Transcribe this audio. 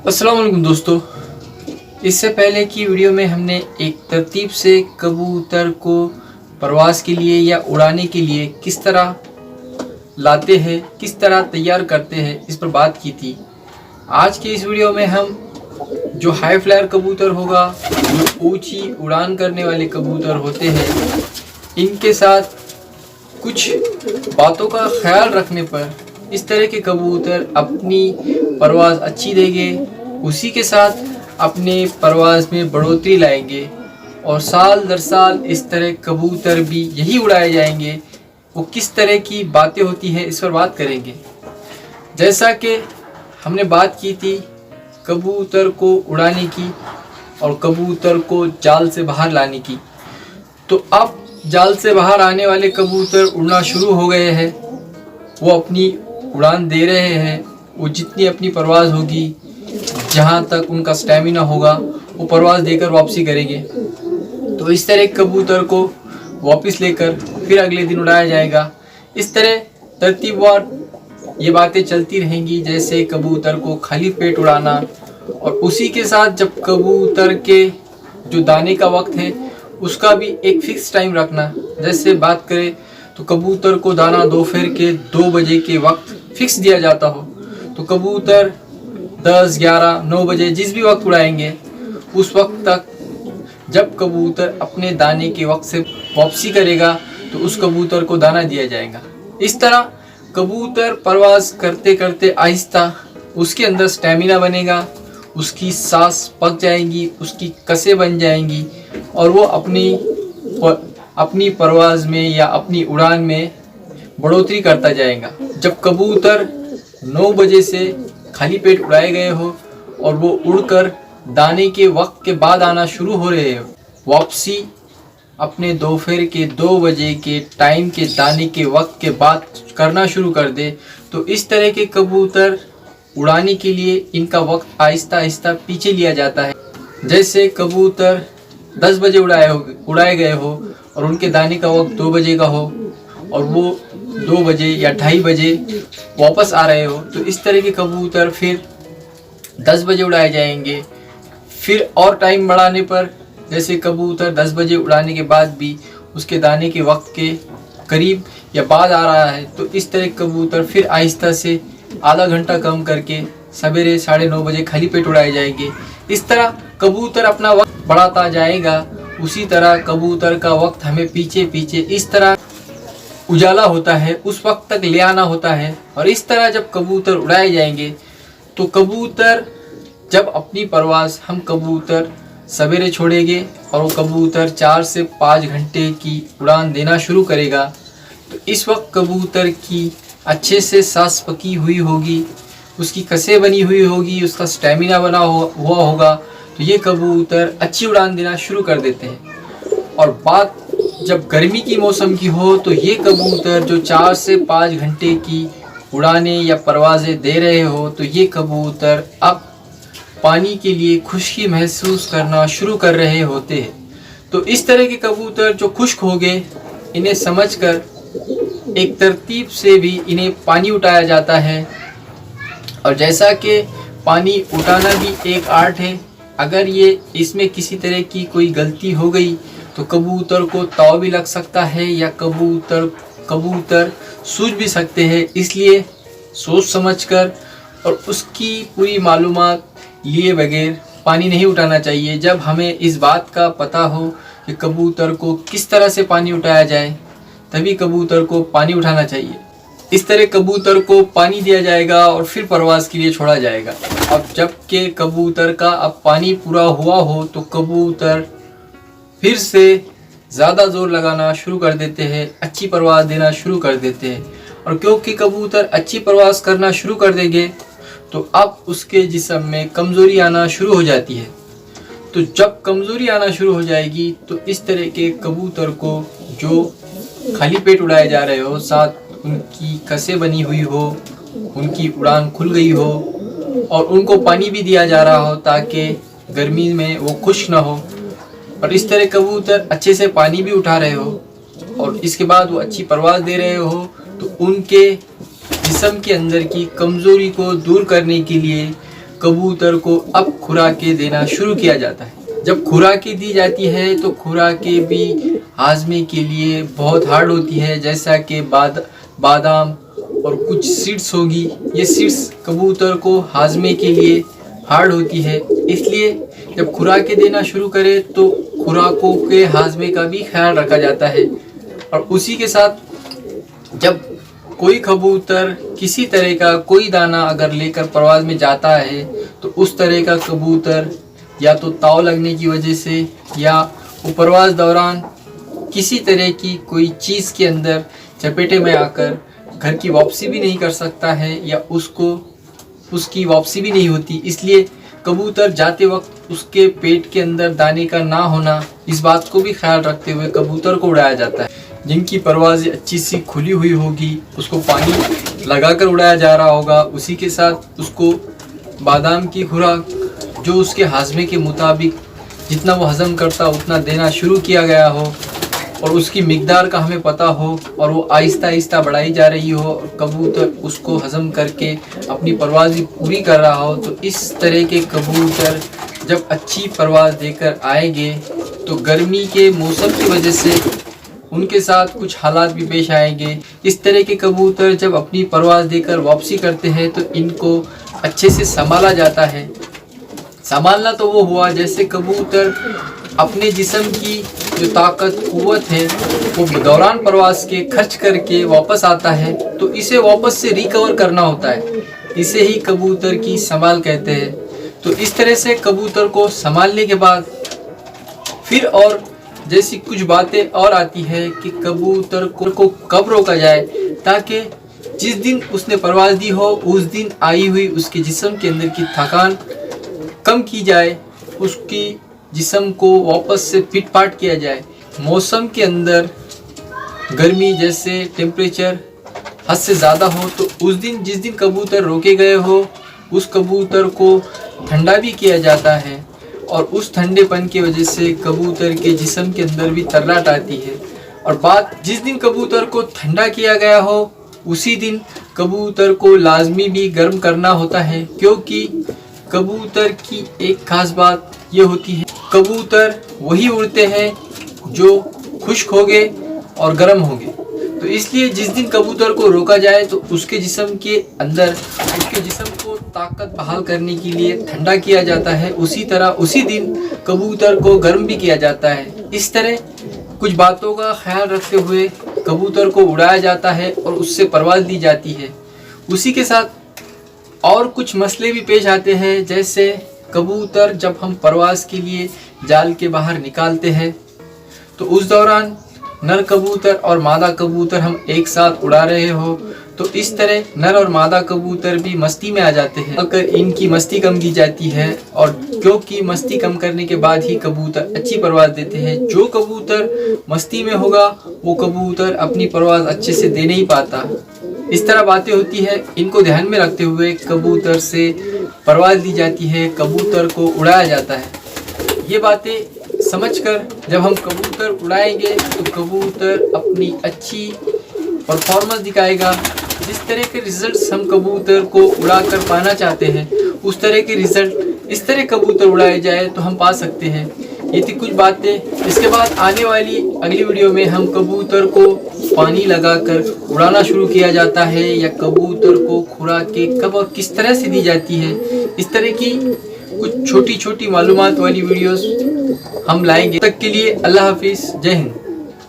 अस्सलाम वालेकुम दोस्तों। इससे पहले की वीडियो में हमने एक तरतीब से कबूतर को परवाज़ के लिए या उड़ाने के लिए किस तरह लाते हैं, किस तरह तैयार करते हैं, इस पर बात की थी। आज के इस वीडियो में हम जो हाई फ्लायर कबूतर होगा, जो ऊंची उड़ान करने वाले कबूतर होते हैं, इनके साथ कुछ बातों का ख्याल रखने पर इस तरह के कबूतर अपनी परवाज़ अच्छी देंगे, उसी के साथ अपने परवाज़ में बढ़ोतरी लाएंगे और साल दर साल इस तरह कबूतर भी यही उड़ाए जाएंगे। वो किस तरह की बातें होती है इस पर बात करेंगे। जैसा कि हमने बात की थी कबूतर को उड़ाने की और कबूतर को जाल से बाहर लाने की, तो अब जाल से बाहर आने वाले कबूतर उड़ना शुरू हो गए हैं। वो अपनी उड़ान दे रहे हैं। वो जितनी अपनी परवाज़ होगी, जहाँ तक उनका स्टैमिना होगा, वो परवाज़ देकर वापसी करेंगे। तो इस तरह कबूतर को वापस लेकर फिर अगले दिन उड़ाया जाएगा। इस तरह तरतीबवार ये बातें चलती रहेंगी, जैसे कबूतर को खाली पेट उड़ाना और उसी के साथ जब कबूतर के जो दाने का वक्त है उसका भी एक फिक्स टाइम रखना। जैसे बात करें तो कबूतर को दाना दोपहर के 2 बजे के वक्त फिक्स दिया जाता हो, तो कबूतर 10, 11, 9 बजे जिस भी वक्त उड़ाएंगे उस वक्त तक जब कबूतर अपने दाने के वक्त से वापसी करेगा तो उस कबूतर को दाना दिया जाएगा। इस तरह कबूतर परवाज़ करते करते आहिस्ता उसके अंदर स्टैमिना बनेगा, उसकी सांस पक जाएंगी, उसकी कसें बन जाएंगी और वो अपनी परवाज़ में या अपनी उड़ान में बढ़ोतरी करता जाएगा। जब कबूतर 9 बजे से खाली पेट उड़ाए गए हो और वो उड़कर दाने के वक्त के बाद आना शुरू हो रहे हो, वापसी अपने दोपहर के 2 बजे के टाइम के दाने के वक्त के बाद करना शुरू कर दे, तो इस तरह के कबूतर उड़ाने के लिए इनका वक्त आहिस्ता आहिस्ता पीछे लिया जाता है। जैसे कबूतर 10 बजे उड़ाए गए हो और उनके दाने का वक्त 2 बजे का हो और वो 2 बजे या 2:30 बजे वापस आ रहे हो, तो इस तरह के कबूतर फिर 10 बजे उड़ाए जाएंगे। फिर और टाइम बढ़ाने पर जैसे कबूतर 10 बजे उड़ाने के बाद भी उसके दाने के वक्त के करीब या बाद आ रहा है, तो इस तरह कबूतर फिर आहिस्ता से आधा घंटा कम करके सवेरे 9:30 बजे खाली पेट उड़ाए जाएंगे। इस तरह कबूतर अपना वक्त बढ़ाता जाएगा। उसी तरह कबूतर का वक्त हमें पीछे पीछे इस तरह उजाला होता है उस वक्त तक ले आना होता है। और इस तरह जब कबूतर उड़ाए जाएंगे तो कबूतर जब अपनी परवाज़ हम कबूतर सवेरे छोड़ेंगे और वो कबूतर 4 से 5 घंटे की उड़ान देना शुरू करेगा, तो इस वक्त कबूतर की अच्छे से सांस पकी हुई होगी, उसकी कसें बनी हुई होगी, उसका स्टैमिना बना हुआ होगा, तो ये कबूतर अच्छी उड़ान देना शुरू कर देते हैं। और बात जब गर्मी की मौसम की हो तो ये कबूतर जो 4 से 5 घंटे की उड़ानें या परवाज़ें दे रहे हो, तो ये कबूतर अब पानी के लिए खुश्की महसूस करना शुरू कर रहे होते हैं। तो इस तरह के कबूतर जो खुश्क हो गए, इन्हें समझकर एक तरतीब से भी इन्हें पानी उठाया जाता है। और जैसा कि पानी उठाना भी एक आर्ट है, अगर ये इसमें किसी तरह की कोई गलती हो गई तो कबूतर को ताव भी लग सकता है या कबूतर सूझ भी सकते हैं। इसलिए सोच समझकर और उसकी पूरी मालूमात लिए बगैर पानी नहीं उठाना चाहिए। जब हमें इस बात का पता हो कि कबूतर को किस तरह से पानी उठाया जाए, तभी कबूतर को पानी उठाना चाहिए। इस तरह कबूतर को पानी दिया जाएगा और फिर परवाज़ के लिए छोड़ा जाएगा। अब जब के कबूतर का अब पानी पूरा हुआ हो तो कबूतर फिर से ज़्यादा ज़ोर लगाना शुरू कर देते हैं, अच्छी परवाज़ देना शुरू कर देते हैं। और क्योंकि कबूतर अच्छी परवाज़ करना शुरू कर देंगे तो अब उसके जिस्म में कमज़ोरी आना शुरू हो जाती है। तो जब कमज़ोरी आना शुरू हो जाएगी तो इस तरह के कबूतर को जो खाली पेट उड़ाए जा रहे हो, साथ उनकी कसें बनी हुई हो, उनकी उड़ान खुल गई हो और उनको पानी भी दिया जा रहा हो ताकि गर्मी में वो खुश्क ना हो, और इस तरह कबूतर अच्छे से पानी भी उठा रहे हो और इसके बाद वो अच्छी परवाज़ दे रहे हो, तो उनके जिस्म के अंदर की कमज़ोरी को दूर करने के लिए कबूतर को अब खुराकें देना शुरू किया जाता है। जब खुराकें दी जाती है तो खुराकें भी हाजमे के लिए बहुत हार्ड होती है, जैसा कि बादाम और कुछ सीड्स होगी। ये सीड्स कबूतर को हाजमे के लिए हार्ड होती है, इसलिए जब खुराकें देना शुरू करें तो खुराकों के हाजमे का भी ख्याल रखा जाता है। और उसी के साथ जब कोई कबूतर किसी तरह का कोई दाना अगर लेकर परवाज़ में जाता है तो उस तरह का कबूतर या तो ताव लगने की वजह से या वो परवाज़ दौरान किसी तरह की कोई चीज़ के अंदर चपेटे में आकर घर की वापसी भी नहीं कर सकता है या उसकी वापसी भी नहीं होती। इसलिए कबूतर जाते वक्त उसके पेट के अंदर दाने का ना होना, इस बात को भी ख्याल रखते हुए कबूतर को उड़ाया जाता है। जिनकी परवाज़ अच्छी सी खुली हुई होगी उसको पानी लगाकर उड़ाया जा रहा होगा। उसी के साथ उसको बादाम की खुराक जो उसके हाजमे के मुताबिक जितना वो हज़म करता उतना देना शुरू किया गया हो और उसकी मिकदार का हमें पता हो और वो आहिस्ता आहिस्ता बढ़ाई जा रही हो और कबूतर उसको हज़म करके अपनी परवाज़ भी पूरी कर रहा हो, तो इस तरह के कबूतर जब अच्छी परवाज़ देकर आएंगे तो गर्मी के मौसम की वजह से उनके साथ कुछ हालात भी पेश आएंगे। इस तरह के कबूतर जब अपनी परवाज़ देकर वापसी करते हैं तो इनको अच्छे से संभाला जाता है। संभालना तो वो हुआ जैसे कबूतर अपने जिस्म की जो ताकत कुव्वत है वो दौरान प्रवास के खर्च करके वापस आता है, तो इसे वापस से रिकवर करना होता है। इसे ही कबूतर की संभाल कहते हैं। तो इस तरह से कबूतर को संभालने के बाद फिर और जैसी कुछ बातें और आती है कि कबूतर को कब रोका जाए ताकि जिस दिन उसने परवाज़ दी हो उस दिन आई हुई उसके जिस्म के अंदर की थकान कम की जाए, उसकी जिस्म को वापस से फिट फाट किया जाए। मौसम के अंदर गर्मी जैसे टेम्परेचर हद से ज़्यादा हो तो उस दिन जिस दिन कबूतर रोके गए हो उस कबूतर को ठंडा भी किया जाता है और उस ठंडेपन की वजह से कबूतर के जिस्म के अंदर भी तर्राट आती है। और बात जिस दिन कबूतर को ठंडा किया गया हो उसी दिन कबूतर को लाजमी भी गर्म करना होता है, क्योंकि कबूतर की एक खास बात ये होती है कबूतर वही उड़ते हैं जो खुश्क होंगे और गर्म होंगे। तो इसलिए जिस दिन कबूतर को रोका जाए तो उसके जिस्म के अंदर उसके जिस्म को ताकत बहाल करने के लिए ठंडा किया जाता है, उसी तरह उसी दिन कबूतर को गर्म भी किया जाता है। इस तरह कुछ बातों का ख्याल रखते हुए कबूतर को उड़ाया जाता है और उससे परवाज़ दी जाती है। उसी के साथ और कुछ मसले भी पेश आते हैं, जैसे कबूतर जब हम परवाज़ के लिए जाल के बाहर निकालते हैं तो उस दौरान नर कबूतर और मादा कबूतर हम एक साथ उड़ा रहे हो तो इस तरह नर और मादा कबूतर भी मस्ती में आ जाते हैं। अगर इनकी मस्ती कम की जाती है और क्योंकि मस्ती कम करने के बाद ही कबूतर अच्छी परवाज़ देते हैं। जो कबूतर मस्ती में होगा वो कबूतर अपनी परवाज़ अच्छे से दे नहीं पाता। इस तरह बातें होती है, इनको ध्यान में रखते हुए कबूतर से परवाज़ दी जाती है, कबूतर को उड़ाया जाता है। ये बातें समझकर जब हम कबूतर उड़ाएंगे तो कबूतर अपनी अच्छी परफॉर्मेंस दिखाएगा। जिस तरह के रिजल्ट्स हम कबूतर को उड़ाकर पाना चाहते हैं उस तरह के रिजल्ट इस तरह कबूतर उड़ाए जाए तो हम पा सकते हैं। ये थी कुछ बातें। इसके बाद आने वाली अगली वीडियो में हम कबूतर को पानी लगाकर उड़ाना शुरू किया जाता है या कबूतर को खुराकें कब और किस तरह से दी जाती है, इस तरह की कुछ छोटी छोटी मालूमात वाली वीडियोस हम लाएंगे। तब तक के लिए अल्लाह हाफिज़, जय हिंद।